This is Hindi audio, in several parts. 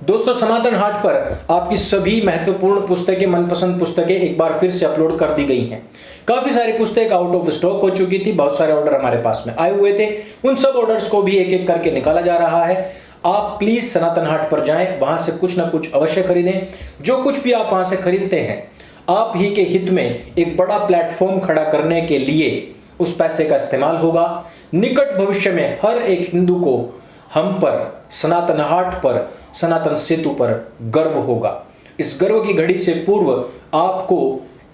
दोस्तों, सनातन हाट पर आपकी सभी महत्वपूर्ण पुस्तकें, मनपसंद पुस्तकें एक बार फिर से अपलोड कर दी गई हैं। काफी सारी पुस्तक आउट ऑफ स्टॉक हो चुकी थी, बहुत सारे ऑर्डर हमारे पास में आए हुए थे। उन सब ऑर्डर्स को भी एक एक करके निकाला जा रहा है। आप प्लीज सनातन हाट पर जाएं, वहां से कुछ ना कुछ अवश्य खरीदें। जो कुछ भी आप वहां से खरीदते हैं, आप ही के हित में एक बड़ा प्लेटफॉर्म खड़ा करने के लिए उस पैसे का इस्तेमाल होगा। निकट भविष्य में हर एक हिंदू को हम पर, सनातन हाट पर, सनातन सेतु पर गर्व होगा। इस गर्व की घड़ी से पूर्व आपको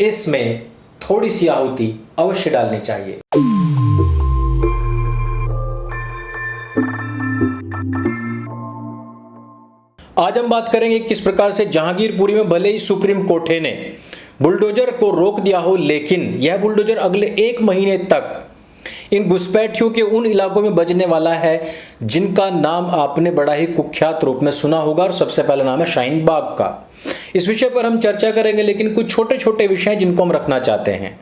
इसमें थोड़ी सी आहुति अवश्य डालनी चाहिए। आज हम बात करेंगे किस प्रकार से जहांगीरपुरी में भले ही सुप्रीम कोर्ट ने बुलडोजर को रोक दिया हो, लेकिन यह बुलडोजर अगले 1 महीने तक इन घुसपैठियों के उन इलाकों में बजने वाला है जिनका नाम आपने बड़ा ही कुख्यात रूप में सुना होगा, और सबसे पहला नाम है शाहीन बाग का। इस विषय पर हम चर्चा करेंगे, लेकिन कुछ छोटे छोटे विषय जिनको हम रखना चाहते हैं।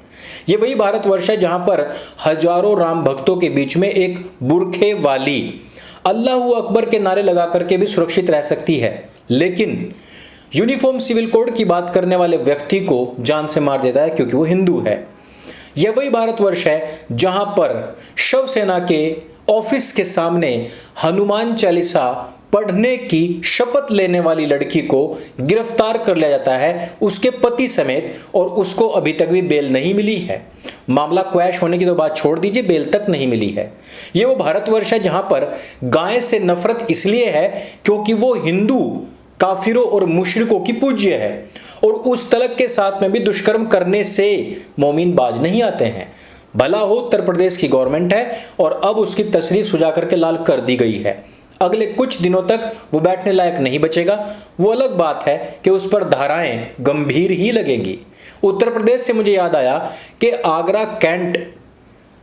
ये वही भारतवर्ष है जहां पर हजारों राम भक्तों के बीच में एक बुरखे वाली अल्लाहू अकबर के नारे लगा करके भी सुरक्षित रह सकती है, लेकिन यूनिफॉर्म सिविल कोड की बात करने वाले व्यक्ति को जान से मार देता है क्योंकि वो हिंदू है। यह वही भारतवर्ष है जहां पर शिव सेना के ऑफिस के सामने हनुमान चालीसा पढ़ने की शपथ लेने वाली लड़की को गिरफ्तार कर लिया जाता है, उसके पति समेत, और उसको अभी तक भी बेल नहीं मिली है। मामला क्वैश होने की तो बात छोड़ दीजिए, बेल तक नहीं मिली है। यह वो भारतवर्ष है जहां पर गाय से नफरत इसलिए है क्योंकि वो हिंदू काफिरों और मुशरिकों की पूज्य है, और उस तलक के साथ में भी दुष्कर्म करने से मोमिन बाज नहीं आते हैं। भला हो उत्तर प्रदेश की गवर्नमेंट है और अब उसकी तशरीह सुझा करके लाल कर दी गई है। अगले कुछ दिनों तक वो बैठने लायक नहीं बचेगा। वो अलग बात है कि उस पर धाराएं गंभीर ही लगेंगी। उत्तर प्रदेश से मुझे याद आया कि आगरा कैंट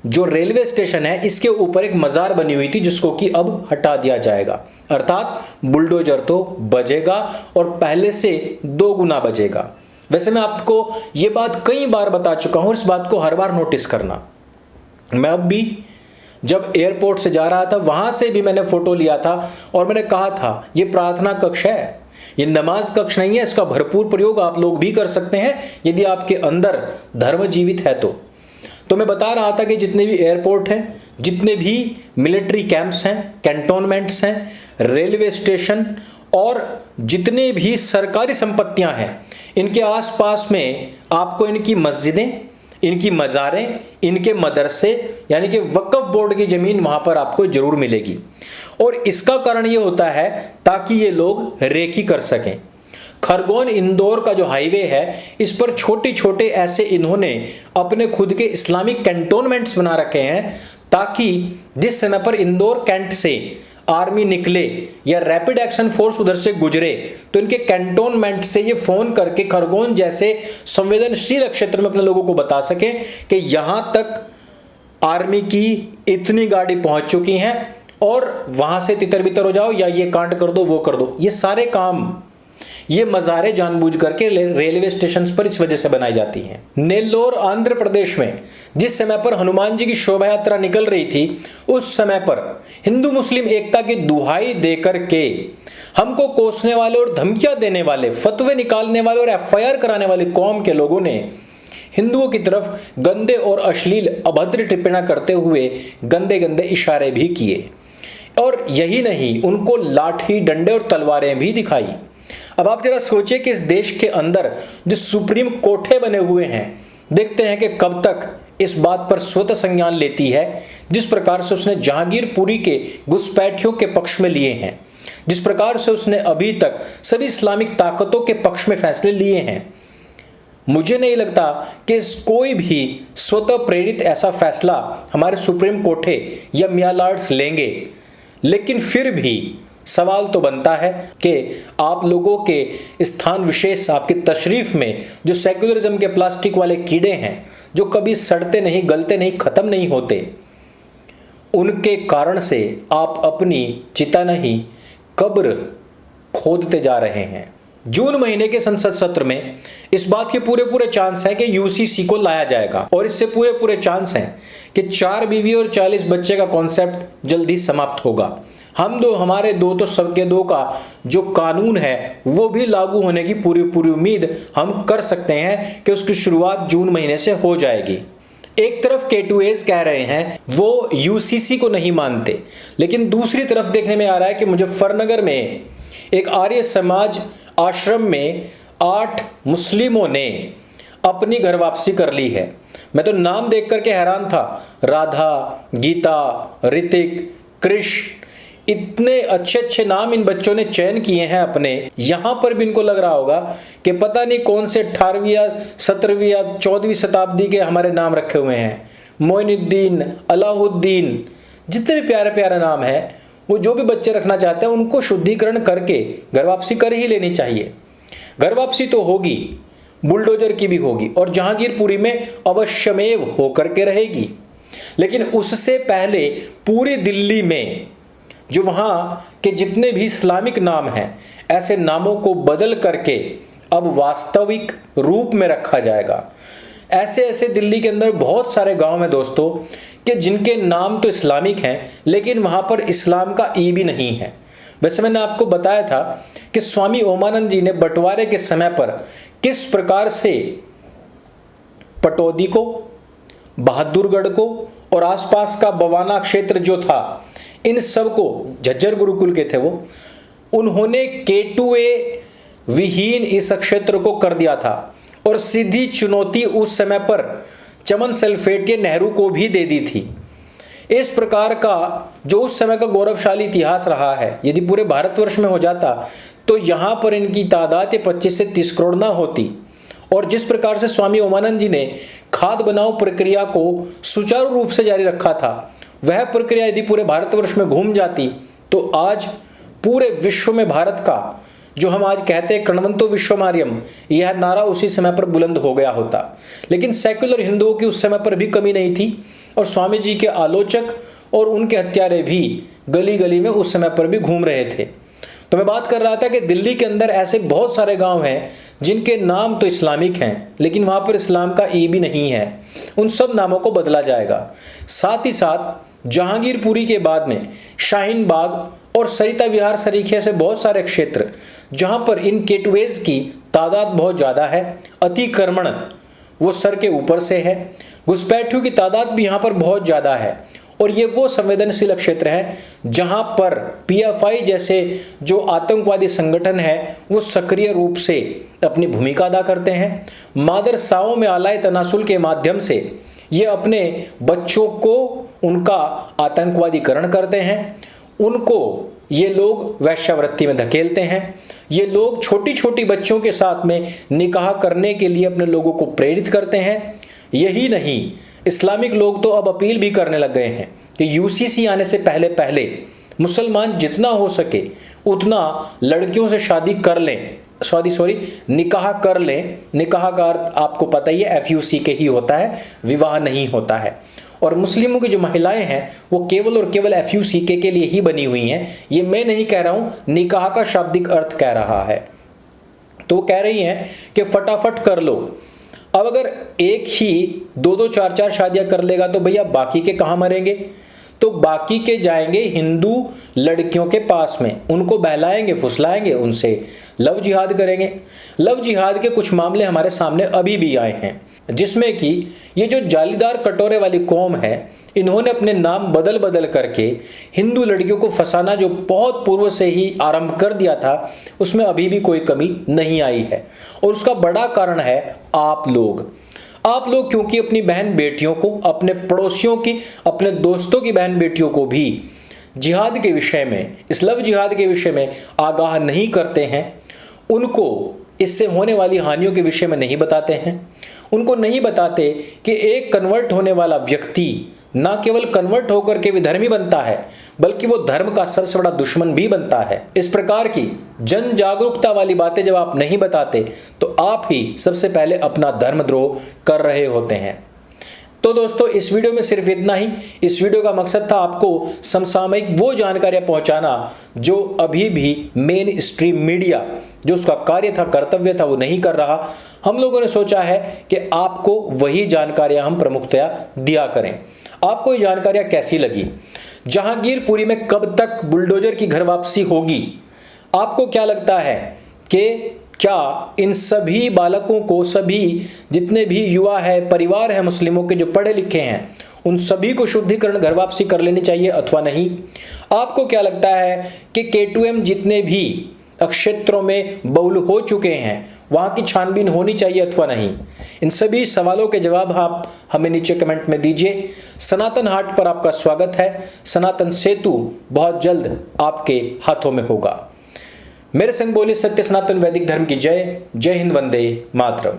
जो रेलवे स्टेशन है, इसके ऊपर एक मजार बनी हुई थी जिसको कि अब हटा दिया जाएगा। अर्थात बुलडोजर तो बजेगा और पहले से 2 गुना बजेगा। वैसे मैं आपको यह बात कई बार बता चुका हूं, इस बात को हर बार नोटिस करना। मैं अब भी जब एयरपोर्ट से जा रहा था, वहां से भी मैंने फोटो लिया था और मैंने कहा था यह प्रार्थना कक्ष है, ये नमाज कक्ष नहीं है। इसका भरपूर प्रयोग आप लोग भी कर सकते हैं यदि आपके अंदर धर्म जीवित है तो मैं बता रहा था कि जितने भी एयरपोर्ट हैं, जितने भी मिलिट्री कैंप्स हैं, कैंटोनमेंट्स हैं, रेलवे स्टेशन और जितने भी सरकारी संपत्तियां हैं, इनके आसपास में आपको इनकी मस्जिदें, इनकी मज़ारें, इनके मदरसे यानी कि वक्फ बोर्ड की ज़मीन वहाँ पर आपको ज़रूर मिलेगी। और इसका कारण ये होता है ताकि ये लोग रेकी कर सकें। खरगोन इंदौर का जो हाईवे है, इस पर छोटे छोटे ऐसे इन्होंने अपने खुद के इस्लामिक कैंटोनमेंट्स बना रखे हैं ताकि जिस समय पर इंदौर कैंट से आर्मी निकले या रैपिड एक्शन फोर्स उधर से गुजरे तो इनके कैंटोनमेंट से ये फोन करके खरगोन जैसे संवेदनशील क्षेत्र में अपने लोगों को बता सकें कि यहां तक आर्मी की इतनी गाड़ी पहुंच चुकी हैं और वहां से तितर बितर हो जाओ या ये कांड कर दो, वो कर दो। ये सारे काम, ये मज़ारें जानबूझ करके रेलवे स्टेशन पर इस वजह से बनाई जाती हैं। नेल्लोर आंध्र प्रदेश में जिस समय पर हनुमान जी की शोभा यात्रा निकल रही थी, उस समय पर हिंदू मुस्लिम एकता की दुहाई देकर के हमको कोसने वाले और धमकियां देने वाले, फतवे निकालने वाले और एफआईआर कराने वाली कौम के लोगों ने हिंदुओं की तरफ गंदे और अश्लील अभद्र टिप्पणियां करते हुए गंदे गंदे इशारे भी किए, और यही नहीं, उनको लाठी, डंडे और तलवारें भी दिखाई। अब आप जरा सोचिए कि इस देश के अंदर जो सुप्रीम कोर्टें बने हुए हैं, देखते हैं कि कब तक इस बात पर स्वतः संज्ञान लेती है जिस प्रकार से उसने जहांगीरपुरी के घुसपैठियों के पक्ष में लिए हैं, जिस प्रकार से उसने अभी तक सभी इस्लामिक ताकतों के पक्ष में फैसले लिए हैं। मुझे नहीं लगता कि कोई भी स्वतः प्रेरित ऐसा फैसला हमारे सुप्रीम कोर्टें या मियां लॉर्ड्स लेंगे, लेकिन फिर भी सवाल तो बनता है कि आप लोगों के स्थान विशेष, आपकी तशरीफ में जो सेक्युलरिज्म के प्लास्टिक वाले कीड़े हैं जो कभी सड़ते नहीं, गलते नहीं, खत्म नहीं होते, उनके कारण से आप अपनी चिता नहीं कब्र खोदते जा रहे हैं। जून महीने के संसद सत्र में इस बात के पूरे चांस है कि यूसीसी को लाया जाएगा, और इससे पूरे चांस हैं कि 4 बीवी और 40 बच्चे का कॉन्सेप्ट जल्दी समाप्त होगा। हम दो हमारे दो तो सबके दो का जो कानून है वो भी लागू होने की पूरी पूरी उम्मीद हम कर सकते हैं कि उसकी शुरुआत जून महीने से हो जाएगी। एक तरफ K2S कह रहे हैं वो यूसीसी को नहीं मानते, लेकिन दूसरी तरफ देखने में आ रहा है कि मुजफ्फरनगर में एक आर्य समाज आश्रम में 8 मुस्लिमों ने अपनी घर वापसी कर ली है। मैं तो नाम देख करके हैरान था, राधा, गीता, ऋतिक, कृष्ण, इतने अच्छे अच्छे नाम इन बच्चों ने चयन किए हैं अपने। यहां पर भी इनको लग रहा होगा कि पता नहीं कौन से 18वीं या 17वीं या 14वीं शताब्दी के हमारे नाम रखे हुए हैं। मोइनुद्दीन, अलाउद्दीन, जितने भी प्यारे प्यारे नाम है वो जो भी बच्चे रखना चाहते हैं उनको शुद्धिकरण करके घर वापसी कर ही लेनी चाहिए। घर वापसी तो होगी, बुलडोजर की भी होगी और जहांगीरपुरी में अवश्यमेव होकर के रहेगी। लेकिन उससे पहले पूरी दिल्ली में जो वहाँ के जितने भी इस्लामिक नाम हैं, ऐसे नामों को बदल करके अब वास्तविक रूप में रखा जाएगा। ऐसे ऐसे दिल्ली के अंदर बहुत सारे गांव हैं दोस्तों कि जिनके नाम तो इस्लामिक हैं लेकिन वहाँ पर इस्लाम का ई भी नहीं है। वैसे मैंने आपको बताया था कि स्वामी ओमानंद जी ने बंटवारे के समय पर किस प्रकार से पटौदी को, बहादुरगढ़ को और आसपास का बवाना क्षेत्र जो था, इन सब को, झज्जर गुरुकुल के थे वो, उन्होंने K2A विहीन इस क्षेत्र को कर दिया था और सीधी चुनौती उस समय पर चमन सल्फेटिया नेहरू को भी दे दी थी। इस प्रकार का जो उस समय का गौरवशाली इतिहास रहा है, यदि पूरे भारतवर्ष में हो जाता तो यहाँ पर इनकी तादाद 25 से 30 करोड़ ना होती। और जिस प्रकार से स्वामी ओमानंद जी ने खाद बनाओ प्रक्रिया को सुचारू रूप से जारी रखा था, वह प्रक्रिया यदि पूरे भारतवर्ष में घूम जाती तो आज पूरे विश्व में भारत का जो हम आज कहते हैं कण्वंतो विश्वमार्यम, यह नारा उसी समय पर बुलंद हो गया होता। लेकिन सेक्युलर हिंदुओं की उस समय पर भी कमी नहीं थी और स्वामी जी के आलोचक और उनके हत्यारे भी गली गली में उस समय पर भी घूम रहे थे। तो मैं बात कर रहा था कि दिल्ली के अंदर ऐसे बहुत सारे गांव हैं जिनके नाम तो इस्लामिक हैं लेकिन वहां पर इस्लाम का ई भी नहीं है। उन सब नामों को बदला जाएगा। साथ ही साथ जहांगीरपुरी के बाद में शाहीन बाग और सरिता विहार सरीखे से बहुत सारे क्षेत्र जहां पर इन K2S की तादाद बहुत ज़्यादा है। अतिक्रमण वो सर के ऊपर से है। घुसपैठियों की तादाद भी यहाँ पर बहुत ज़्यादा है और ये वो संवेदनशील क्षेत्र हैं जहां पर PFI जैसे जो आतंकवादी संगठन है वो सक्रिय रूप से अपनी भूमिका अदा करते हैं। मदरसाओं में आलाए तनासुल के माध्यम से ये अपने बच्चों को उनका आतंकवादीकरण करते हैं, उनको ये लोग वैश्यावृत्ति में धकेलते हैं। ये लोग छोटी छोटी बच्चों के साथ में निकाह करने के लिए अपने लोगों को प्रेरित करते हैं। यही नहीं, इस्लामिक लोग तो अब अपील भी करने लग गए हैं कि यूसीसी आने से पहले पहले मुसलमान जितना हो सके उतना लड़कियों से शादी कर लें, निकाह कर लें। निकाह का अर्थ आपको पता ही है, FUCK ही होता है, विवाह नहीं होता है। और मुस्लिमों की जो महिलाएं हैं वो केवल और केवल FUCK के लिए ही बनी हुई हैं। ये मैं नहीं कह रहा हूं, निकाह का शाब्दिक अर्थ कह रहा है। तो वो कह रही हैं कि फटाफट कर लो। अब अगर एक ही 2-2 4-4 शादियां कर लेगा तो भैया बाकी के कहां मरेंगे? तो बाकी के जाएंगे हिंदू लड़कियों के पास में, उनको बहलाएंगे, फुसलाएंगे, उनसे लव जिहाद करेंगे। लव जिहाद के कुछ मामले हमारे सामने अभी भी आए हैं जिसमें कि ये जो जालीदार कटोरे वाली कौम है, इन्होंने अपने नाम बदल बदल करके हिंदू लड़कियों को फंसाना जो बहुत पूर्व से ही आरंभ कर दिया था, उसमें अभी भी कोई कमी नहीं आई है। और उसका बड़ा कारण है आप लोग, क्योंकि अपनी बहन बेटियों को, अपने पड़ोसियों की, अपने दोस्तों की बहन बेटियों को भी जिहाद के विषय में, इस लव जिहाद के विषय में आगाह नहीं करते हैं। उनको इससे होने वाली हानियों के विषय में नहीं बताते हैं। उनको नहीं बताते कि एक कन्वर्ट होने वाला व्यक्ति ना केवल कन्वर्ट होकर के विधर्मी बनता है बल्कि वो धर्म का सबसे बड़ा दुश्मन भी बनता है। इस प्रकार की जन जागरूकता वाली बातें जब आप नहीं बताते तो आप ही सबसे पहले अपना धर्मद्रोह कर रहे होते हैं। तो दोस्तों, इस वीडियो में सिर्फ इतना ही। इस वीडियो का मकसद था आपको समसामयिक वो जानकारियां पहुंचाना जो अभी भी मेन स्ट्रीम मीडिया जो उसका कार्य था, कर्तव्य था, वो नहीं कर रहा। हम लोगों ने सोचा है कि आपको वही जानकारियां हम प्रमुखतया दिया करें। आपको ये जानकारियां कैसी लगी? जहांगीरपुरी में कब तक बुलडोजर की घर वापसी होगी? आपको क्या लगता है कि क्या इन सभी बालकों को, सभी जितने भी युवा है, परिवार है मुस्लिमों के जो पढ़े लिखे हैं, उन सभी को शुद्धिकरण घर वापसी कर लेनी चाहिए अथवा नहीं? आपको क्या लगता है कि K2M जितने भी क्षेत्रों में बहुल हो चुके हैं वहां की छानबीन होनी चाहिए अथवा नहीं? इन सभी सवालों के जवाब आप हमें नीचे कमेंट में दीजिए। सनातन हाट पर आपका स्वागत है। सनातन सेतु बहुत जल्द आपके हाथों में होगा। मेरे संग बोले सत्य सनातन वैदिक धर्म की जय। जय हिंद, वंदे मातरम।